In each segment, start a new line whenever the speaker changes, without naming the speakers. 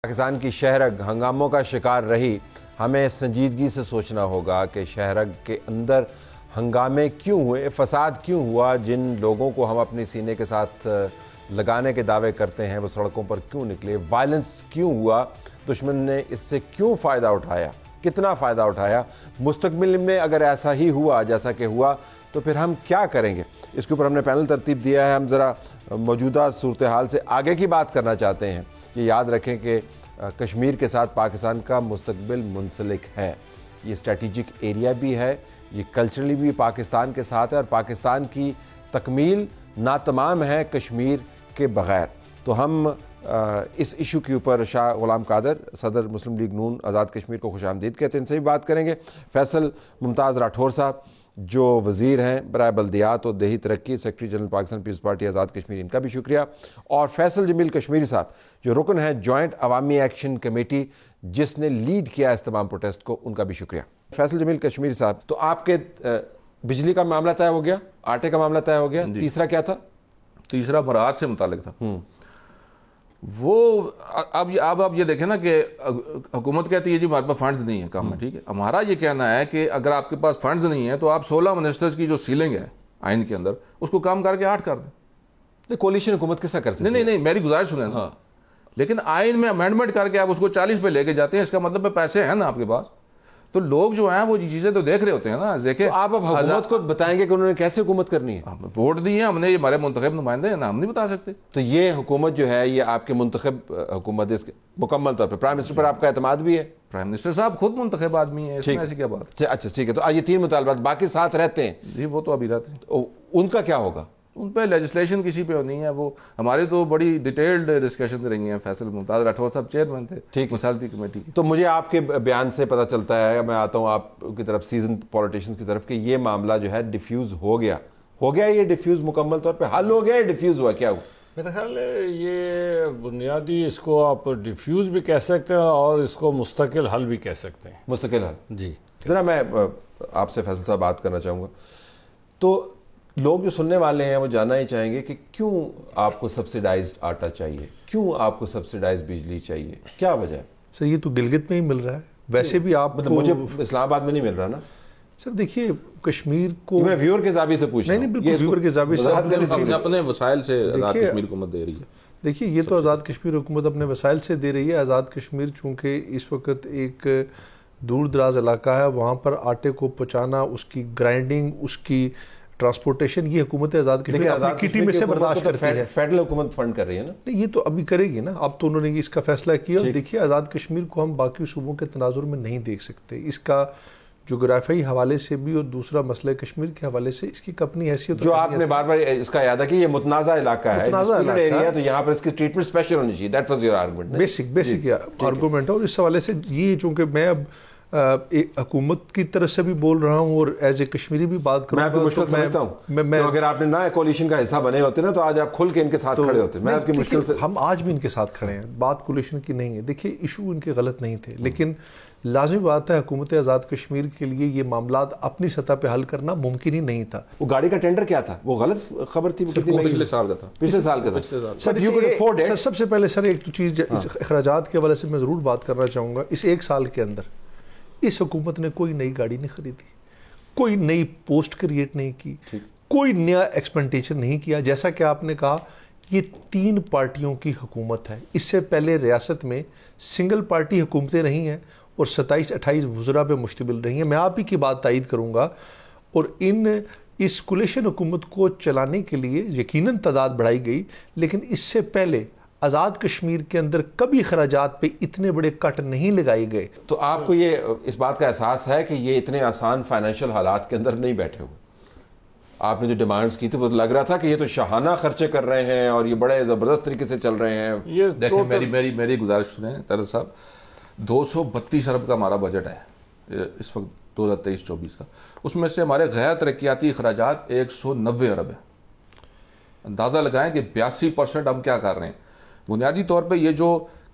پاکستان کی شہرگ ہنگاموں کا شکار رہی. ہمیں سنجیدگی سے سوچنا ہوگا کہ شہرگ کے اندر ہنگامے کیوں ہوئے, فساد کیوں ہوا, جن لوگوں کو ہم اپنی سینے کے ساتھ لگانے کے دعوے کرتے ہیں وہ سڑکوں پر کیوں نکلے, وائلنس کیوں ہوا, دشمن نے اس سے کیوں فائدہ اٹھایا, کتنا فائدہ اٹھایا. مستقبل میں اگر ایسا ہی ہوا جیسا کہ ہوا تو پھر ہم کیا کریں گے. اس کے اوپر ہم نے پینل ترتیب دیا ہے. ہم ذرا موجودہ صورتحال سے آگے کی بات کرنا چاہتے ہیں. یہ یاد رکھیں کہ کشمیر کے ساتھ پاکستان کا مستقبل منسلک ہے. یہ اسٹریٹجک ایریا بھی ہے, یہ کلچرلی بھی پاکستان کے ساتھ ہے, اور پاکستان کی تکمیل ناتمام ہے کشمیر کے بغیر. تو ہم اس ایشو کے اوپر شاہ غلام قادر, صدر مسلم لیگ نون آزاد کشمیر کو خوش آمدید کہتے ہیں, ان سے بھی بات کریں گے. فیصل ممتاز راٹھور صاحب جو وزیر ہیں برائے بلدیات اور دیہی ترقی, سیکرٹری جنرل پاکستان پیپلز پارٹی آزاد کشمیر, ان کا بھی شکریہ. اور فیصل جمیل کشمیری صاحب جو رکن ہیں جوائنٹ عوامی ایکشن کمیٹی جس نے لیڈ کیا اس تمام پروٹیسٹ کو, ان کا بھی شکریہ. فیصل جمیل کشمیری صاحب, تو آپ کے بجلی کا معاملہ طے ہو گیا, آٹے کا معاملہ طے ہو گیا, تیسرا کیا تھا؟
تیسرا مراعات سے متعلق تھا. وہ اب آپ یہ دیکھیں نا کہ حکومت کہتی ہے جی ہمارے پاس فنڈز نہیں ہے, کام ہے, ٹھیک ہے. ہمارا یہ کہنا ہے کہ اگر آپ کے پاس فنڈز نہیں ہیں تو آپ 16 منسٹرز کی جو سیلنگ ہے آئین کے اندر اس کو کام کر کے 8 کر دیں.
کولیشن حکومت کیسا کر سکتے ہیں؟
نہیں, میری گزارش سنیں نا. لیکن آئین میں امینڈمنٹ کر کے آپ اس کو 40 پہ لے کے جاتے ہیں, اس کا مطلب پیسے ہیں نا آپ کے پاس. تو لوگ جو ہیں وہ چیزیں تو دیکھ رہے ہوتے ہیں نا. دیکھیں
آپ اب حکومت کو بتائیں گے کہ انہوں نے کیسے حکومت کرنی ہے.
ووٹ دیے ہم نے, یہ ہمارے منتخب نمائندے ہیں نا, ہم نہیں بتا سکتے.
تو یہ حکومت جو ہے یہ آپ کے منتخب حکومت ہے, مکمل طور پہ پرائم منسٹر پر آپ کا اعتماد بھی ہے؟
پرائم منسٹر صاحب خود منتخب آدمی ہیں, اس میں ایسی کیا بات.
اچھا ٹھیک ہے. تو یہ 3 مطالبات, باقی 7 رہتے ہیں
جی, وہ تو ابھی رہتے ہیں.
ان کا کیا ہوگا؟
ان پہ لیجسلیشن کسی پہ نہیں ہے. وہ ہماری تو بڑی ڈیٹیلڈ ڈسکشن رہی ہیں. فیصل ممتاز راٹھور صاحب چیئرمین تھے مسالتی کمیٹی کی.
تو مجھے آپ کے بیان سے پتہ چلتا ہے, میں آتا ہوں آپ کی طرف, سیزن پولیٹیشنز کی طرف, کہ یہ معاملہ جو ہے ڈیفیوز ہو گیا. یہ ڈیفیوز مکمل طور پہ حل ہو گیا, یہ ڈیفیوز ہوا, کیا ہوا؟
میرا خیال ہے یہ بنیادی, اس کو آپ ڈیفیوز بھی کہہ سکتے ہیں اور اس کو مستقل حل بھی کہہ سکتے ہیں.
مستقل حل,
جی.
ذرا میں آپ سے فیصل صاحب بات کرنا چاہوں گا. تو لوگ جو سننے والے ہیں وہ جاننا ہی چاہیں گے کہ کیوں آپ کو سبسیڈائزڈ آٹا چاہیے, کیوں آپ کو سبسیڈائزڈ بجلی چاہیے, کیا وجہ ہے؟
سر یہ تو گلگت میں ہی مل رہا ہے, ویسے بھی آپ
مطلب مجھے اسلام آباد میں نہیں مل رہا نا.
سر دیکھیے کشمیر کو,
میں ویور کے زاویے سے پوچھ رہا ہوں.
نہیں بالکل ویور کے زاویے سے
اپنے وسائل سے آزاد کشمیر حکومت دے رہی ہے.
دیکھیے یہ تو آزاد کشمیر حکومت اپنے وسائل سے دے رہی ہے. آزاد کشمیر چونکہ اس وقت ایک دور دراز علاقہ ہے, وہاں پر آٹے کو پہنچانا, اس کی گرائنڈنگ, اس کی ٹرانسپورٹیشن, یہ حکومت آزاد کشمیر اپنی کٹی میں سے برداشت کرتی ہے.
فیڈرل حکومت فنڈ کر رہی ہے نا.
نہیں, یہ تو ابھی کرے گی نا. اب تو انہوں نے اس کا فیصلہ کیا. دیکھیے آزاد کشمیر کو ہم باقی صوبوں کے تناظر میں نہیں دیکھ سکتے. اس کا جغرافیائی حوالے سے بھی اور دوسرا مسئلہ کشمیر کے حوالے سے اس کی اپنی حیثیت,
جو آپ نے بار بار اس کا اعادہ کیا, یہ متنازع علاقہ ہے, ڈسپیوٹڈ ایریا ہے, تو یہاں پر اس کی ٹریٹمنٹ اسپیشل ہونی چاہیے. That was your argument.
Basic argument ہے. اور اس حوالے سے یہ چونکہ میں اب حکومت کی طرف سے بھی بول رہا ہوں اور ایز اے کشمیری بھی بات کروں,
میں آپ کی مشکل سمجھتا ہوں. اگر آپ نے نہ کولیشن کا حصہ بنے ہوتے نا تو آج آپ کھل کے ان کے ساتھ کھڑے ہوتے. میں آپ کی مشکل سے,
ہم آج بھی ان کے ساتھ کھڑے ہیں, بات کولیشن کی نہیں ہے. دیکھیے ایشو ان کے غلط نہیں تھے, لیکن لازمی بات ہے حکومت آزاد کشمیر کے لیے یہ معاملات اپنی سطح پہ حل کرنا ممکن ہی نہیں تھا.
وہ گاڑی کا ٹینڈر کیا تھا, وہ غلط خبر تھی,
پچھلے سال کا تھا.
پچھلے سال کا تھا.
سر سب سے پہلے سر ایک تو چیز اخراجات کے حوالے سے میں ضرور بات کرنا چاہوں گا. اس 1 سال کے اندر اس حکومت نے کوئی نئی گاڑی نہیں خریدی, کوئی نئی پوسٹ کریٹ نہیں کی, کوئی نیا ایکسپینڈیچر نہیں کیا. جیسا کہ آپ نے کہا یہ 3 پارٹیوں کی حکومت ہے. اس سے پہلے ریاست میں سنگل پارٹی حکومتیں رہی ہیں اور 27-28 وزراء پہ مشتمل رہی ہیں. میں آپ ہی کی بات تائید کروں گا. اور اس کولیشن حکومت کو چلانے کے لیے یقیناً تعداد بڑھائی گئی, لیکن اس سے پہلے آزاد کشمیر کے اندر کبھی اخراجات پہ اتنے بڑے کٹ نہیں لگائے گئے.
تو آپ کو یہ اس بات کا احساس ہے کہ یہ اتنے آسان فائنینشیل حالات کے اندر نہیں بیٹھے ہوئے؟ آپ نے جو ڈیمانڈز کی تھی وہ لگ رہا تھا کہ یہ تو شاہانہ خرچے کر رہے ہیں اور یہ بڑے زبردست طریقے سے چل رہے ہیں.
یہ دیکھیں میری گزارش سنیں طرز صاحب, 232 ارب کا ہمارا بجٹ ہے اس وقت 2023-24 کا. اس میں سے ہمارے غیر ترقیاتی اخراجات 190 ارب ہیں. اندازہ لگائیں کہ 82% ہم کیا کر رہے ہیں. بنیادی طور پہ یہ جو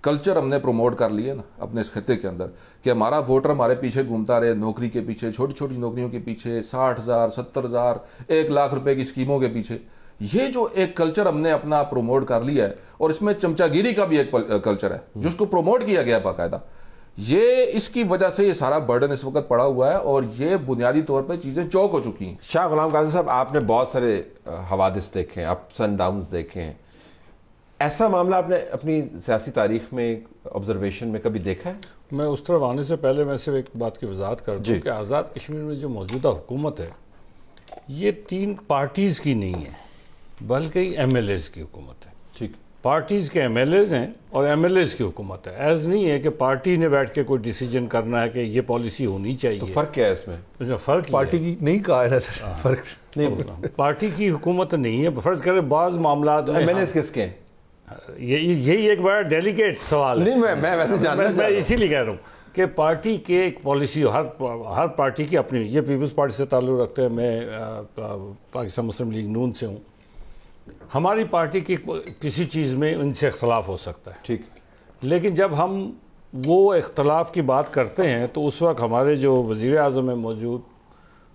کلچر ہم نے پروموٹ کر لیا نا اپنے اس خطے کے اندر کہ ہمارا ووٹر ہمارے پیچھے گھومتا رہے, نوکری کے پیچھے, چھوٹی چھوٹی نوکریوں کے پیچھے, 60,000 70,000 1 لاکھ روپے کی اسکیموں کے پیچھے, یہ جو ایک کلچر ہم نے اپنا پروموٹ کر لیا ہے، اور اس میں چمچا گیری کا بھی ایک کلچر ہے جس کو پروموٹ کیا گیا باقاعدہ، یہ اس کی وجہ سے یہ سارا برڈن اس وقت پڑا ہوا ہے، اور یہ بنیادی طور پہ چیزیں چوک ہو چکی ہیں۔
شاہ غلام قادری صاحب، آپ نے بہت سارے حوادث دیکھے ہیں، اپس اینڈ ڈاؤنز دیکھے ہیں، ایسا معاملہ آپ نے اپنی سیاسی تاریخ میں آبزرویشن میں کبھی دیکھا ہے؟
میں اس طرف آنے سے پہلے میں صرف ایک بات کی وضاحت کر دوں کہ آزاد کشمیر میں جو موجودہ حکومت ہے یہ 3 پارٹیز کی نہیں ہے بلکہ ایم ایل ایز کی حکومت ہے۔
ٹھیک،
پارٹیز کے ایم ایل ایز ہیں اور ایم ایل ایز کی حکومت ہے، ایز نہیں ہے کہ پارٹی نے بیٹھ کے کوئی ڈیسیجن کرنا ہے کہ یہ پالیسی ہونی چاہیے۔
تو فرق کیا ہے اس میں؟
اس میں فرق
پارٹی کی نہیں کہا ہے نا سر، فرق
نہیں،
پارٹی کی حکومت نہیں ہے۔ فرض کریں بعض معاملات میں
ایم ایل ایز کس کے ہیں؟
یہی ایک بڑا ڈیلیکیٹ سوال ہے،
نہیں، میں ویسے جاننا
میں اسی لیے کہہ رہا ہوں کہ پارٹی کے ایک پالیسی ہر پارٹی کی اپنی، یہ پیپلز پارٹی سے تعلق رکھتے ہیں، میں پاکستان مسلم لیگ نون سے ہوں، ہماری پارٹی کی کسی چیز میں ان سے اختلاف ہو سکتا ہے،
ٹھیک،
لیکن جب ہم وہ اختلاف کی بات کرتے ہیں تو اس وقت ہمارے جو وزیر اعظم ہیں موجود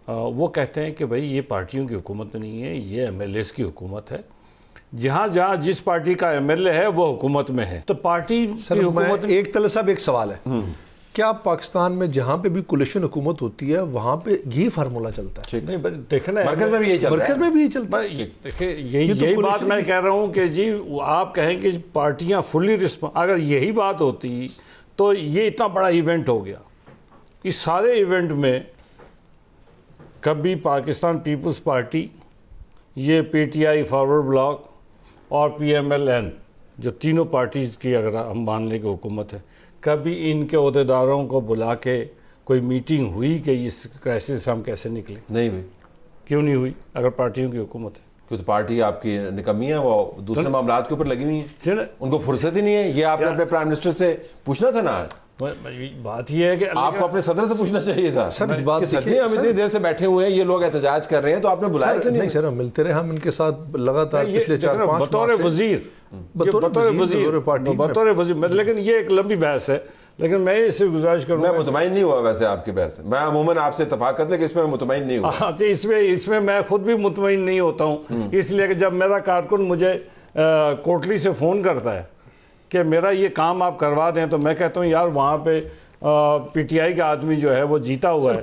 وہ کہتے ہیں کہ بھائی یہ پارٹیوں کی حکومت نہیں ہے، یہ ایم ایل ایز کی حکومت ہے، جہاں جس پارٹی کا ایم ایل اے ہے وہ حکومت میں ہے، تو پارٹی کی حکومت
ایک طلعت صاحب ایک سوال ہے، کیا پاکستان میں جہاں پہ بھی کولیشن حکومت ہوتی ہے وہاں پہ یہ فارمولا چلتا ہے؟
نہیں دیکھنا ہے،
مرکز میں بھی یہی چل رہا ہے،
مرکز میں بھی یہ چلتا ہے۔
دیکھیں یہی بات میں کہہ رہا ہوں کہ جی آپ کہیں کہ پارٹیاں فلی اگر یہی بات ہوتی تو یہ اتنا بڑا ایونٹ ہو گیا۔ اس سارے ایونٹ میں کبھی پاکستان پیپلز پارٹی، یہ P T I forward block اور پی ایم ایل این، جو تینوں پارٹیز کی اگر ہم مان لیں کہ حکومت ہے، کبھی ان کے عہدیداروں کو بلا کے کوئی میٹنگ ہوئی کہ اس کرائسس سے ہم کیسے نکلیں؟
نہیں ہوئی۔
کیوں نہیں ہوئی اگر پارٹیوں کی حکومت ہے؟
کیونکہ پارٹی آپ کی نکمی ہے، وہ دوسرے معاملات کے اوپر لگی ہوئی ہیں، ان کو فرصت ہی نہیں ہے۔ یہ آپ نے اپنے پرائم منسٹر سے پوچھنا تھا نا،
بات یہ ہے کہ
آپ کو اپنے صدر سے پوچھنا چاہیے تھا کہ سر جی ہم اتنی دیر سے بیٹھے ہوئے ہیں، یہ لوگ احتجاج کر رہے ہیں، تو آپ نے بلایا کیوں
نہیں؟ سر ہم ملتے رہے، ہم ان کے ساتھ لگاتار پچھلے 4-5
بطور وزیر، لیکن یہ ایک لمبی بحث ہے، لیکن میں اس سے گزارش کروں
میں مطمئن نہیں ہوا ویسے آپ کی بحث، میں عموماً آپ سے اتفاق کرتا لیکن اس میں مطمئن نہیں ہوا۔
اس میں میں خود بھی مطمئن نہیں ہوتا ہوں، اس لیے کہ جب میرا کارکن مجھے کوٹلی سے فون کرتا ہے کہ میرا یہ کام آپ کروا دیں، تو میں کہتا ہوں یار وہاں پہ پی ٹی آئی کا آدمی جو ہے وہ جیتا ہوا ہے،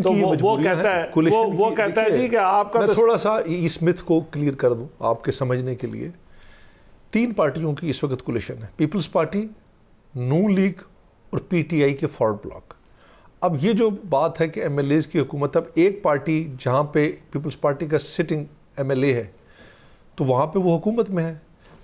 تو وہ کہتا ہے جی کہ آپ کا،
میں تھوڑا سا اس متھ کو کلیئر کر دوں آپ کے سمجھنے کے لیے۔ 3 پارٹیوں کی اس وقت کولیشن ہے، پیپلز پارٹی، نون لیگ اور پی ٹی آئی کے فارورڈ بلاک۔ اب یہ جو بات ہے کہ ایم ایل ایز کی حکومت، اب ایک پارٹی جہاں پہ پیپلز پارٹی کا سٹنگ ایم ایل اے ہے تو وہاں پہ وہ حکومت میں ہے،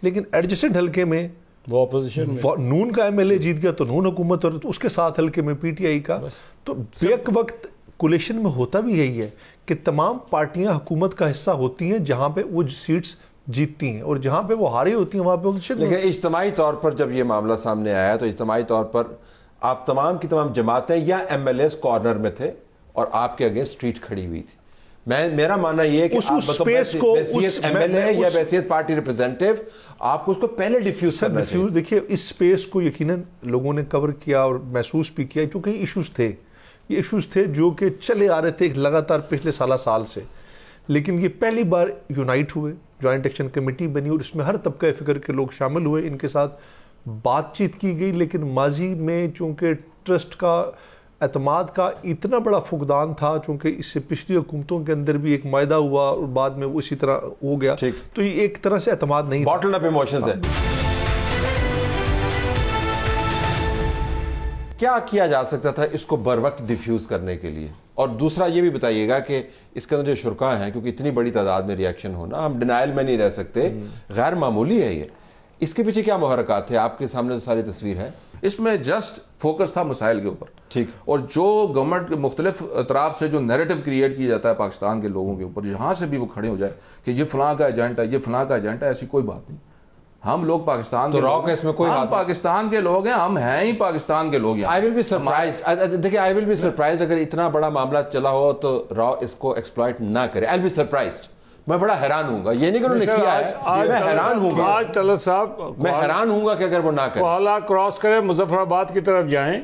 لیکن ایڈجسٹنٹ حلقے میں
وہ اپوزیشن میں،
نون کا ایم ایل اے جیت گیا تو نون حکومت، اور اس کے ساتھ حلقے میں پی ٹی آئی کا۔ تو بیک وقت کولیشن میں ہوتا بھی یہی ہے کہ تمام پارٹیاں حکومت کا حصہ ہوتی ہیں جہاں پہ وہ سیٹس جیتتی ہیں، اور جہاں پہ وہ ہاری ہوتی ہیں وہاں پہ اپوزیشن۔
لیکن اجتماعی طور پر جب یہ معاملہ سامنے آیا تو اجتماعی طور پر آپ تمام کی تمام جماعتیں یا ایم ایل ایز کارنر میں تھے اور آپ کے اگینسٹ اسٹریٹ کھڑی ہوئی تھی۔ میرا ماننا یہ ہے کہ بحیثیت ایم ایل اے یا بحیثیت پارٹی ریپرزینٹیو آپ کو اس کو پہلے ڈیفیوز کرنا چاہیے۔
دیکھیے اس سپیس کو یقیناً لوگوں نے کور کیا اور محسوس بھی کیا، کیونکہ یہ ایشوز تھے جو کہ چلے آ رہے تھے لگاتار پچھلے سال سے، لیکن یہ پہلی بار یونائٹ ہوئے، جوائنٹ ایکشن کمیٹی بنی اور اس میں ہر طبقہ فکر کے لوگ شامل ہوئے، ان کے ساتھ بات چیت کی گئی۔ لیکن ماضی میں چونکہ ٹرسٹ کا، اعتماد کا اتنا بڑا فقدان تھا، چونکہ اس سے پچھلی حکومتوں کے اندر بھی ایک معاہدہ ہوا اور بعد میں وہ اسی طرح ہو گیا، تو یہ ایک طرح سے اعتماد نہیں،
باٹل اپ ایموشنز ہے۔ کیا کیا جا سکتا تھا اس کو بر وقت ڈیفیوز کرنے کے لیے؟ اور دوسرا یہ بھی بتائیے گا کہ اس کے اندر جو شرکاء ہیں، کیونکہ اتنی بڑی تعداد میں ریاکشن ہونا، ہم ڈینائل میں نہیں رہ سکتے، غیر معمولی ہے یہ، اس کے پیچھے کیا محرکات تھے؟ آپ کے سامنے تو ساری تصویر ہے۔
اس میں جسٹ فوکس تھا مسائل کے اوپر،
ٹھیک،
اور جو گورنمنٹ کے مختلف اطراف سے جو نیریٹو کریٹ کیا جاتا ہے پاکستان کے لوگوں کے اوپر، یہاں سے بھی وہ کھڑے ہو جائے کہ یہ فلاں کا ایجنٹ ہے، یہ فلاں کا ایجنٹ ہے، ایسی کوئی بات نہیں۔ ہم لوگ پاکستان کے لوگ ہیں، ہم پاکستان کے لوگ ہیں، ہم ہیں ہی پاکستان کے لوگ ہیں۔
آئی ول بی سرپرائزڈ، دیکھیں آئی ول بی سرپرائزڈ اگر اتنا بڑا معاملہ چلا ہو تو را اس کو ایکسپلائٹ نہ کرے۔ آئی ول بی سرپرائزڈ، میں بڑا حیران ہوں گا، یہ نہیں کہ انہوں نے کیا ہے، میں حیران ہوں گا،
آج طلعت صاحب
میں حیران ہوں گا کہ اگر وہ نہ کرے۔
کوہالہ کراس کریں، مظفر آباد کی طرف جائیں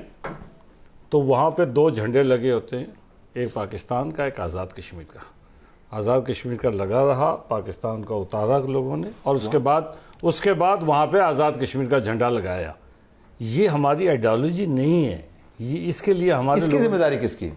تو وہاں پہ 2 جھنڈے لگے ہوتے ہیں، ایک پاکستان کا، ایک آزاد کشمیر کا۔ آزاد کشمیر کا لگا رہا، پاکستان کا اتارا لوگوں نے، اور اس کے بعد وہاں پہ آزاد کشمیر کا جھنڈا لگایا. یہ ہماری آئیڈیالوجی نہیں ہے. یہ اس کے لیے ہمارے
اس کی ذمہ داری کس کی؟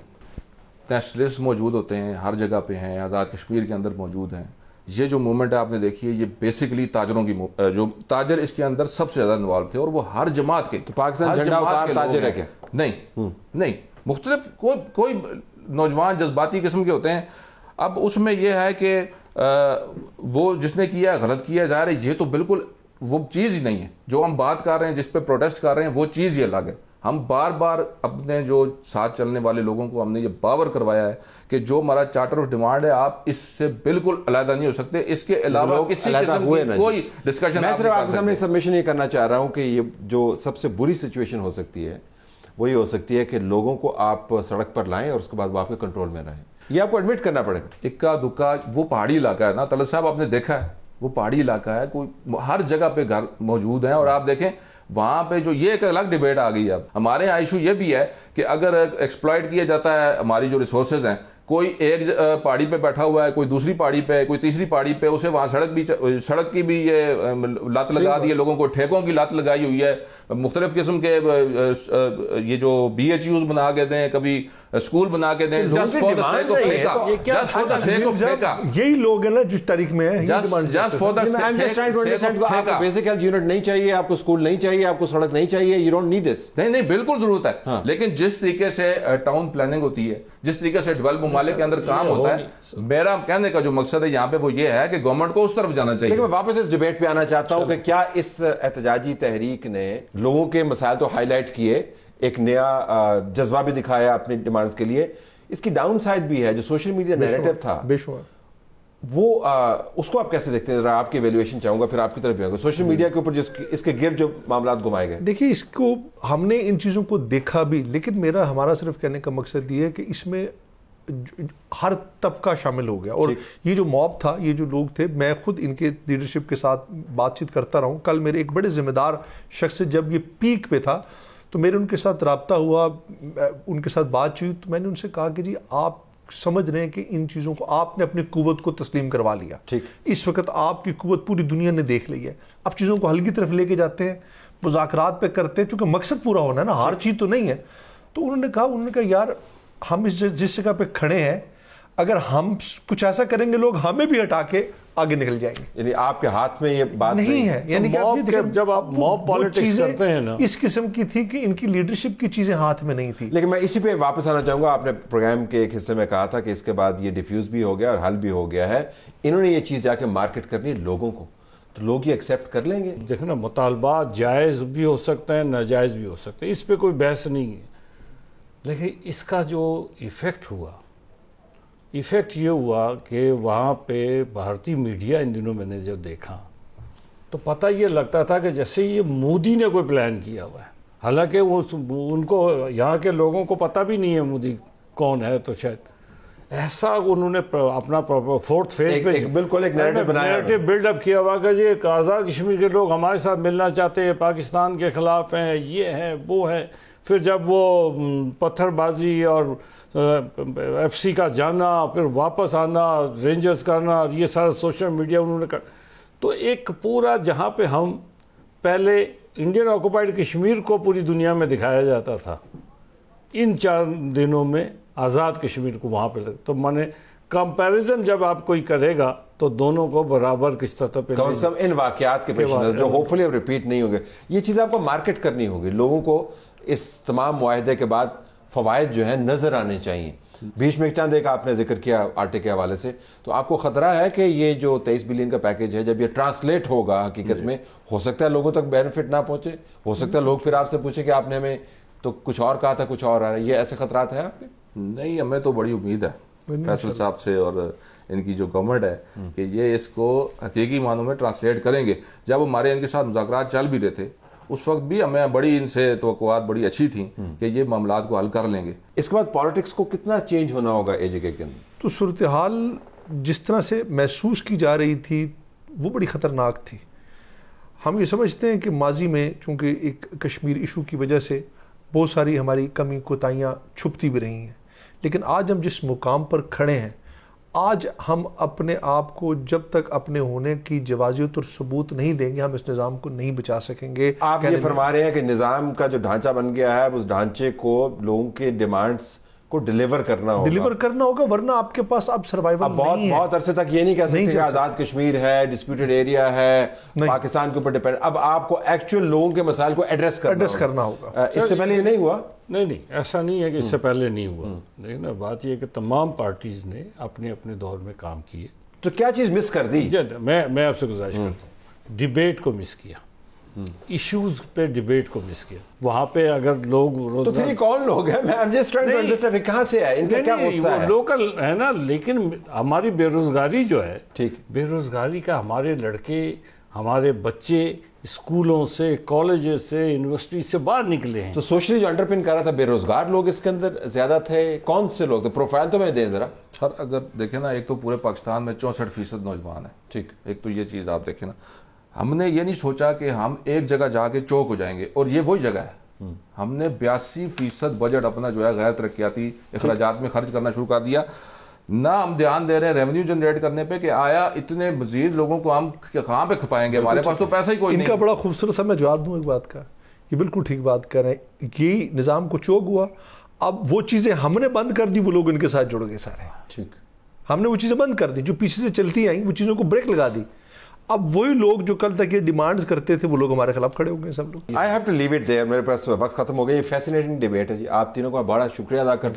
نیشنلسٹ موجود ہوتے ہیں، ہر جگہ پہ ہیں، آزاد کشمیر کے اندر موجود ہیں. یہ جو موومنٹ ہے آپ نے دیکھی ہے، یہ بیسیکلی تاجروں کی جو تاجر اس کے اندر سب سے زیادہ انوالو تھے، اور وہ ہر جماعت کے.
تو پاکستان جھنڈا اتار تاجر ہے کیا؟
نہیں، مختلف کوئی نوجوان جذباتی قسم کے ہوتے ہیں. اب اس میں یہ ہے کہ وہ جس نے کیا غلط کیا، ظاہر ہے یہ تو بالکل وہ چیز ہی نہیں ہے. جو ہم بات کر رہے ہیں، جس پہ پروٹیسٹ کر رہے ہیں، وہ چیز ہی الگ ہے. ہم بار بار اپنے جو ساتھ چلنے والے لوگوں کو ہم نے یہ باور کروایا ہے کہ جو ہمارا چارٹر آف ڈیمانڈ ہے، آپ اس سے بالکل علیحدہ نہیں ہو سکتے. اس کے علاوہ کسی قسم کی کوئی ڈسکشن.
میں صرف آپ کے سامنے سبمیشن یہ کرنا چاہ رہا ہوں کہ یہ جو سب سے بری سچویشن ہو سکتی ہے وہ یہ ہو سکتی ہے کہ لوگوں کو آپ سڑک پر لائیں اور اس کے بعد وہ آپ کے کنٹرول میں رہیں. یہ آپ کو ایڈمٹ کرنا پڑے گا.
اکا دکا وہ پہاڑی علاقہ ہے نا طلعت صاحب، آپ نے دیکھا ہے وہ پہاڑی علاقہ ہے، کوئی ہر جگہ پہ گھر موجود ہیں. اور آپ دیکھیں وہاں پہ جو یہ ایک الگ ڈیبیٹ آ گئی ہے. اب ہمارے یہاں ایشو یہ بھی ہے کہ اگر ایکسپلائٹ کیا جاتا ہے ہماری جو ریسورسز ہیں، کوئی ایک پہاڑی پہ بیٹھا ہوا ہے، کوئی دوسری پہاڑی پہ، کوئی تیسری پہاڑی پہ، اسے وہاں سڑک کی بھی یہ لت لگا دی ہے، لوگوں کو ٹھیکوں کی لت لگائی ہوئی ہے. مختلف قسم کے یہ جو BHUs بنا کے دیں، کبھی اسکول بنا کے دیں، just for the sake of theka.
یہی لوگ ہیں نا جو تاریخ میں ہیں.
جسٹ فار دا
آپ کو بیسک ہیلتھ یونٹ نہیں چاہیے، آپ کو اسکول نہیں چاہیے، آپ کو سڑک نہیں چاہیے. You don't need this.
نہیں، بالکل ضرورت ہے. لیکن جس طریقے سے ٹاؤن پلاننگ ہوتی ہے، جس طریقے سے ڈیولپ ممالک کے اندر کام ہوتا ہے، میرا کہنے کا جو مقصد ہے یہاں پہ وہ یہ ہے کہ گورنمنٹ کو اس طرف جانا چاہیے.
لیکن میں واپس اس ڈیبیٹ پہ آنا چاہتا ہوں کہ کیا اس احتجاجی تحریک نے لوگوں کے مسائل تو ہائی لائٹ کیے، ایک نیا جذبہ بھی دکھایا اپنی ڈیمانڈز کے لیے، اس کی ڈاؤن سائڈ بھی ہے جو سوشل میڈیا نیریٹو تھا،
بے شمار.
وہ اس کو آپ کیسے دیکھتے ہیں؟ ذرا آپ کی ایویلویشن چاہوں گا، پھر آپ کی طرف بھی آؤں گا. سوشل میڈیا کے اوپر اس کے گرد جو معاملات گھمائے گئے،
دیکھیے اس کو ہم نے ان چیزوں کو دیکھا بھی، لیکن ہمارا صرف کہنے کا مقصد یہ ہے کہ اس میں ہر طبقہ شامل ہو گیا. اور یہ جو موب تھا، یہ جو لوگ تھے، میں خود ان کے لیڈرشپ کے ساتھ بات چیت کرتا رہا ہوں. کل میرے ایک بڑے ذمہ دار شخص سے جب یہ پیک پہ تھا تو میرے ان کے ساتھ رابطہ ہوا، ان کے ساتھ بات چیت، تو میں نے ان سے کہا کہ جی آپ سمجھ رہے ہیں کہ ان چیزوں کو آپ نے اپنی قوت کو تسلیم کروا لیا. اس وقت آپ کی قوت پوری دنیا نے دیکھ لی ہے. اب چیزوں کو حل کی طرف لے کے جاتے ہیں، مذاکرات پہ کرتے ہیں، چونکہ مقصد پورا ہونا ہے نا، ہر چیز تو نہیں ہے. تو انہوں نے کہا یار ہم جس جگہ پہ کھڑے ہیں، اگر ہم کچھ ایسا کریں گے لوگ ہمیں بھی ہٹا کے آگے نکل جائیں گے.
یعنی آپ کے ہاتھ میں یہ بات
نہیں ہے. یعنی کہ
جب آپ موب پالیٹکس کرتے ہیں نا،
اس قسم کی تھی کہ ان کی لیڈرشپ کی چیزیں ہاتھ میں نہیں تھی.
لیکن میں اسی پہ واپس آنا چاہوں گا. آپ نے پروگرام کے ایک حصے میں کہا تھا کہ اس کے بعد یہ ڈیفیوز بھی ہو گیا اور حل بھی ہو گیا ہے. انہوں نے یہ چیز جا کے مارکیٹ کرنی ہے لوگوں کو، تو لوگ یہ ایکسیپٹ کر لیں گے.
دیکھیں نا، مطالبات جائز بھی ہو سکتے ہیں، ناجائز بھی ہو سکتے ہیں، اس پہ کوئی بحث نہیں ہے. لیکن اس کا جو ایفیکٹ یہ ہوا کہ وہاں پہ بھارتی میڈیا ان دنوں میں نے جب دیکھا تو پتہ یہ لگتا تھا کہ جیسے یہ مودی نے کوئی پلان کیا ہوا ہے. حالانکہ ان کو یہاں کے لوگوں کو پتہ بھی نہیں ہے مودی کون ہے. تو شاید ایسا انہوں نے اپنا فورتھ فیز پہ
بالکل ایک
نیریٹو بلڈ اپ کیا ہوا کہ یہ آزاد کشمیر کے لوگ ہمارے ساتھ ملنا چاہتے ہیں، پاکستان کے خلاف ہیں، یہ ہے وہ ہے. پھر جب وہ پتھر بازی اور FC کا جانا، پھر واپس آنا، رینجرز کرنا، یہ سارا سوشل میڈیا انہوں نے کر، تو ایک پورا جہاں پہ ہم پہلے انڈین آکوپائڈ کشمیر کو پوری دنیا میں دکھایا جاتا تھا، ان 4 دنوں میں آزاد کشمیر کو وہاں پہ. تو میں نے کمپیریزن جب آپ کوئی کرے گا تو دونوں کو برابر کس سطح پہ،
کم از کم ان واقعات کے پیش نظر جو ہوپ فلی اب ریپیٹ نہیں ہوں گے، یہ چیز آپ کو مارکیٹ کرنی ہوگی. لوگوں کو اس تمام معاہدے کے بعد فوائد جو ہیں نظر آنے چاہیے. بیچ میں چند ایک آپ نے ذکر کیا آٹے کے حوالے سے، تو آپ کو خطرہ ہے کہ یہ جو 23 بلین کا پیکیج ہے جب یہ ٹرانسلیٹ ہوگا حقیقت میں، ہو سکتا ہے لوگوں تک بینیفٹ نہ پہنچے، ہو سکتا ہے لوگ پھر آپ سے پوچھیں کہ آپ نے ہمیں تو کچھ اور کہا تھا، کچھ اور آ رہا ہے. یہ ایسے خطرات ہیں آپ کے؟
نہیں، ہمیں تو بڑی امید ہے فیصل صاحب سے اور ان کی جو گورنمنٹ ہے کہ یہ اس کو حقیقی معنوں میں ٹرانسلیٹ کریں گے. جب ہمارے ان کے ساتھ مذاکرات چل بھی رہے تھے اس وقت بھی ہمیں بڑی ان سے توقعات بڑی اچھی تھیں کہ یہ معاملات کو حل کر لیں گے.
اس کے بعد پالیٹکس کو کتنا چینج ہونا ہوگا AJK کے اندر؟
تو صورتحال جس طرح سے محسوس کی جا رہی تھی وہ بڑی خطرناک تھی. ہم یہ سمجھتے ہیں کہ ماضی میں چونکہ ایک کشمیر ایشو کی وجہ سے بہت ساری ہماری کمی کوتاہیاں چھپتی بھی رہی ہیں، لیکن آج ہم جس مقام پر کھڑے ہیں، آج ہم اپنے آپ کو جب تک اپنے ہونے کی جوازیت اور ثبوت نہیں دیں گے ہم اس نظام کو نہیں بچا سکیں گے.
آپ یہ فرما رہے ہیں کہ نظام کا جو ڈھانچہ بن گیا ہے اس ڈھانچے کو لوگوں کے ڈیمانڈز کو ڈیلیور کرنا ہوگا,
ورنہ آپ کے پاس اب سروائیول نہیں ہے.
بہت عرصے تک یہ نہیں کہہ سکتے کہ آزاد کشمیر ہے, ڈسپیوٹڈ ایریا ہے, پاکستان کے اوپر ڈیپینڈ. اب آپ کو ایکچوئل لوگوں کے مسائل کو ایڈریس کرنا ہوگا. اس سے پہلے یہ نہیں ہوا؟
نہیں, ایسا نہیں ہے کہ اس سے پہلے نہیں ہوا, لیکن بات یہ ہے کہ تمام پارٹیز نے اپنے اپنے دور میں کام کیے.
تو کیا چیز مس کر دی؟
میں آپ سے گزارش کرتا ہوں, ڈیبیٹ کو مس کیا, ایشوز پہ ڈیبیٹ کو مس کیا. وہاں پہ اگر لوگ
تو پھر یہ کون لوگ ہیں؟ میں I'm just trying to understand کہاں سے ہے, ان کا کیا غصہ ہے؟
لوکل ہے نا, لیکن ہماری بے روزگاری جو ہے,
ٹھیک,
بے روزگاری کا ہمارے لڑکے, ہمارے بچے اسکولوں سے, کالجز سے, یونیورسٹی سے باہر نکلے ہیں.
تو سوشلی جو انڈر پن کر رہا تھا بے روزگار لوگ اس کے اندر زیادہ تھے, کون سے لوگ تھے؟ پروفائل تو میں دیں ذرا.
سر اگر دیکھیں نا, ایک تو پورے پاکستان میں 64% نوجوان ہیں,
ٹھیک,
ایک تو یہ چیز آپ دیکھیں نا. ہم نے یہ نہیں سوچا کہ ہم ایک جگہ جا کے چوک ہو جائیں گے, اور یہ وہی جگہ ہے. ہم نے 82% بجٹ اپنا جو ہے غیر ترقیاتی اخراجات میں خرچ کرنا شروع کر دیا. نہ ہم دھیان دے رہے ہیں ریونیو جنریٹ کرنے پہ کہ آیا اتنے مزید لوگوں کو ہم کہاں پہ کھپائیں گے, ہمارے پاس تو پیسہ ہی کوئی نہیں.
ان کا بڑا خوبصورت سا میں جواب دوں ایک بات کا, یہ بالکل ٹھیک بات کر رہے ہیں. یہی نظام کو چوک ہوا, اب وہ چیزیں ہم نے بند کر دی, وہ لوگ ان کے ساتھ جڑ گئے سارے.
ٹھیک,
ہم نے وہ چیزیں بند کر دی جو پیچھے سے چلتی آئیں, وہ چیزوں کو بریک لگا دی. اب وہی لوگ جو کل تک یہ ڈیمانڈز کرتے تھے وہ لوگ ہمارے خلاف کھڑے ہو گئے سب لوگ.
I have to leave it there. میرے پاس وقت ختم ہو گئی. یہ فیسینیٹنگ ڈیبیٹ ہے جی. آپ تینوں کا بڑا شکریہ ادا کرتا ہوں.